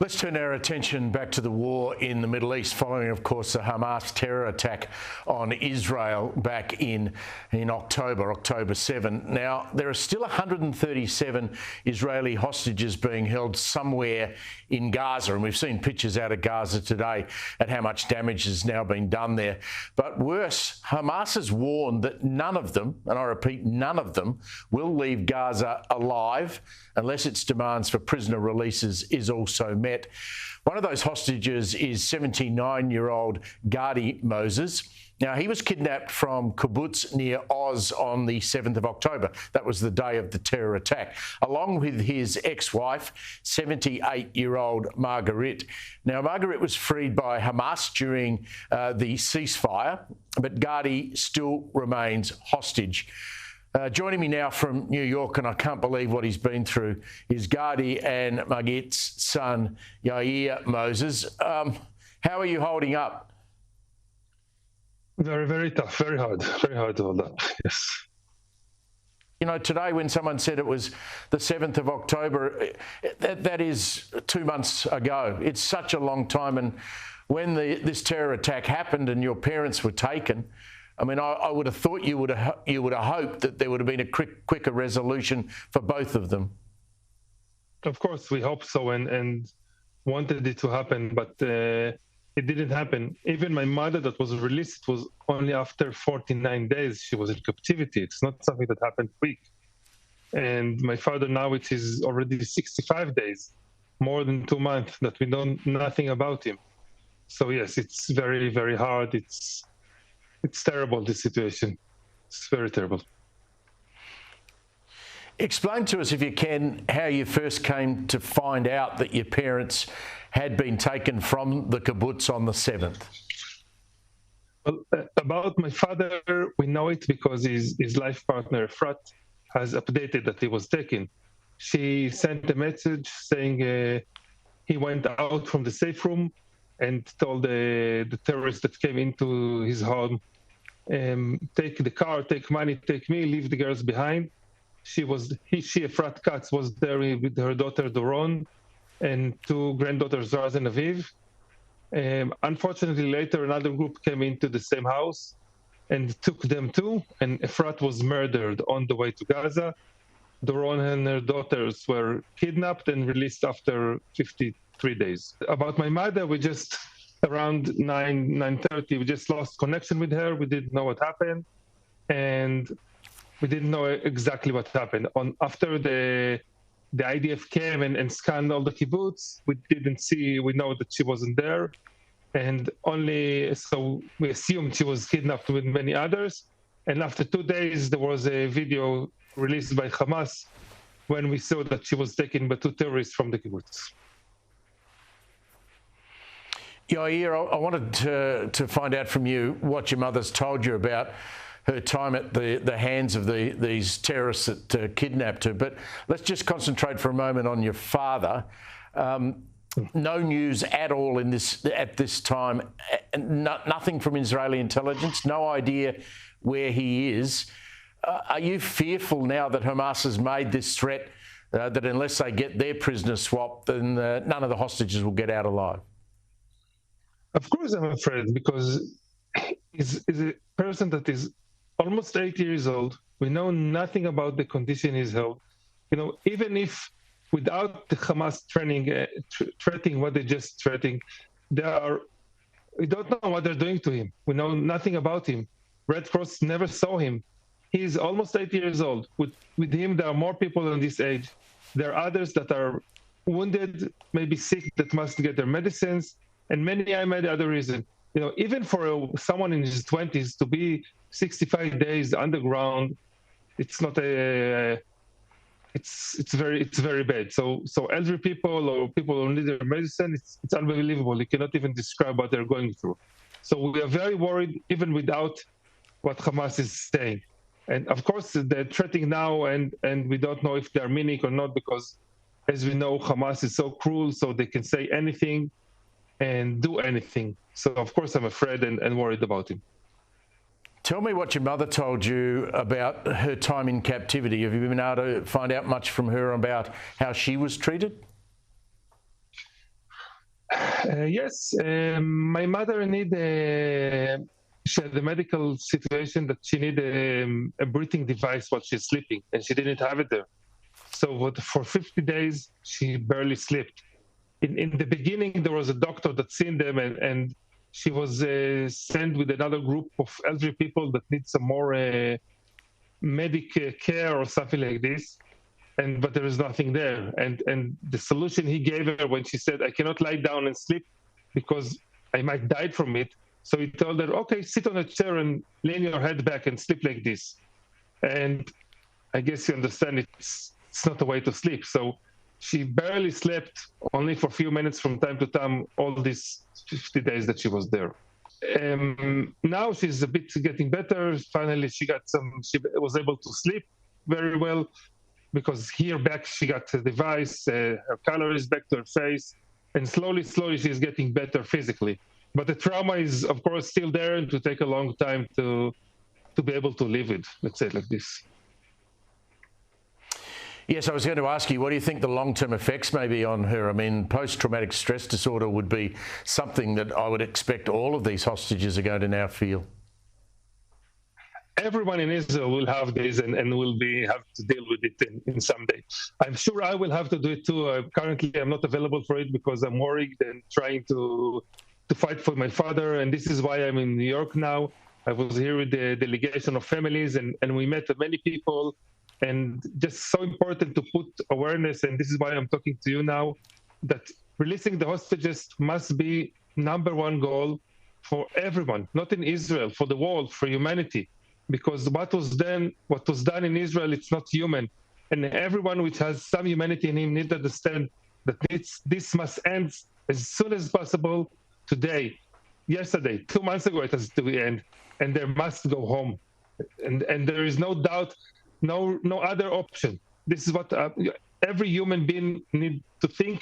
Let's turn our attention back to the war in the Middle East following, of course, the Hamas terror attack on Israel back in October 7. Now, there are still 137 Israeli hostages being held somewhere in Gaza, and we've seen pictures out of Gaza today at how much damage has now been done there. But worse, Hamas has warned that none of them, and I repeat, none of them, will leave Gaza alive unless its demands for prisoner releases is also met. One of those hostages is 79-year-old Gadi Moses. Now, he was kidnapped from kibbutz near Oz on the 7th of October. That was the day of the terror attack, along with his ex-wife, 78-year-old Margalit. Now, Margalit was freed by Hamas during the ceasefire, but Gadi still remains hostage. Joining me now from New York, and I can't believe what he's been through, is Gadi and Margalit's son, Yair Moses. How are you holding up? Very, very tough, very hard to hold up, yes. You know, today when someone said it was the 7th of October, that is 2 months ago. It's such a long time. And when this terror attack happened and your parents were taken, I mean, I would have thought you would have hoped that there would have been a quicker resolution for both of them. Of course, we hope so and wanted it to happen, but it didn't happen. Even my mother that was released was only after 49 days. She was in captivity. It's not something that happened quick. And my father now, it is already 65 days, more than 2 months that we know nothing about him. So yes, it's very, very hard. It's terrible, this situation. It's very terrible. Explain to us, if you can, how you first came to find out that your parents had been taken from the kibbutz on the 7th. Well, about my father, we know it because his life partner, Efrat, has updated that he was taken. She sent a message saying he went out from the safe room and told the terrorists that came into his home, take the car, take money, take me, leave the girls behind. Efrat Katz, was there with her daughter Doron and 2 granddaughters, Raz and Aviv. Unfortunately, later another group came into the same house and took them too, and Efrat was murdered on the way to Gaza. Doron and her daughters were kidnapped and released after 53 days. About my mother, we just, around 9:30, we just lost connection with her. We didn't know what happened, and we didn't know exactly what happened. After the IDF came and scanned all the kibbutz, we know that she wasn't there, and so we assumed she was kidnapped with many others. And after 2 days, there was a video released by Hamas when we saw that she was taken by 2 terrorists from the kibbutz. Yair, I wanted to find out from you what your mother's told you about her time at the hands of these terrorists that kidnapped her. But let's just concentrate for a moment on your father. No news at all at this time. Nothing from Israeli intelligence. No idea where he is. Are you fearful now that Hamas has made this threat that unless they get their prisoners swapped, then none of the hostages will get out alive? Of course I'm afraid, because he's a person that is almost 8 years old. We know nothing about the condition he's held. You know, even if without the Hamas threatening what they just threatening, we don't know what they're doing to him. We know nothing about him. Red Cross never saw him. He's almost 8 years old. With him, there are more people in this age. There are others that are wounded, maybe sick, that must get their medicines, and many other reasons. You know, even for someone in his 20s to be 65 days underground, it's not it's very bad. So elderly people or people who need their medicine, it's unbelievable. You cannot even describe what they're going through. So we are very worried, even without what Hamas is saying. And of course, they're threatening now, and we don't know if they're meaning or not, because as we know, Hamas is so cruel, so they can say anything and do anything. So of course, I'm afraid and worried about him. Tell me what your mother told you about her time in captivity. Have you been able to find out much from her about how she was treated? Yes, my mother she had a medical situation that she needed a breathing device while she's sleeping, and she didn't have it there. So for 50 days, she barely slept. In the beginning, there was a doctor that seen them, and she was sent with another group of elderly people that need some more medic care or something like this. But there is nothing there. And the solution he gave her when she said, I cannot lie down and sleep because I might die from it. So he told her, okay, sit on a chair and lean your head back and sleep like this. And I guess you understand it's not a way to sleep. So she barely slept, only for a few minutes from time to time, all these 50 days that she was there. Now she's a bit getting better. Finally, she was able to sleep very well, because here back she got a device, her color is back to her face, and slowly she's getting better physically. But the trauma is, of course, still there, and to take a long time to be able to live with, let's say it like this. Yes, I was going to ask you, what do you think the long-term effects may be on her? I mean, post-traumatic stress disorder would be something that I would expect all of these hostages are going to now feel. Everyone in Israel will have this and will have to deal with it in some day. I'm sure I will have to do it too. Currently, I'm not available for it because I'm worried and trying to fight for my father. And this is why I'm in New York now. I was here with the delegation of families, and we met many people. And just so important to put awareness, and this is why I'm talking to you now, that releasing the hostages must be #1 goal for everyone, not in Israel, for the world, for humanity. Because what was done in Israel, it's not human. And everyone which has some humanity in him needs to understand that this must end as soon as possible today. Yesterday, 2 months ago, it has to end, and they must go home. And there is no doubt, no other option. This is what every human being needs to think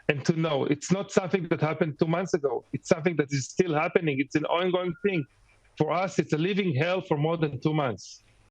and to know. It's not something that happened 2 months ago. It's something that is still happening. It's an ongoing thing. For us, it's a living hell for more than 2 months.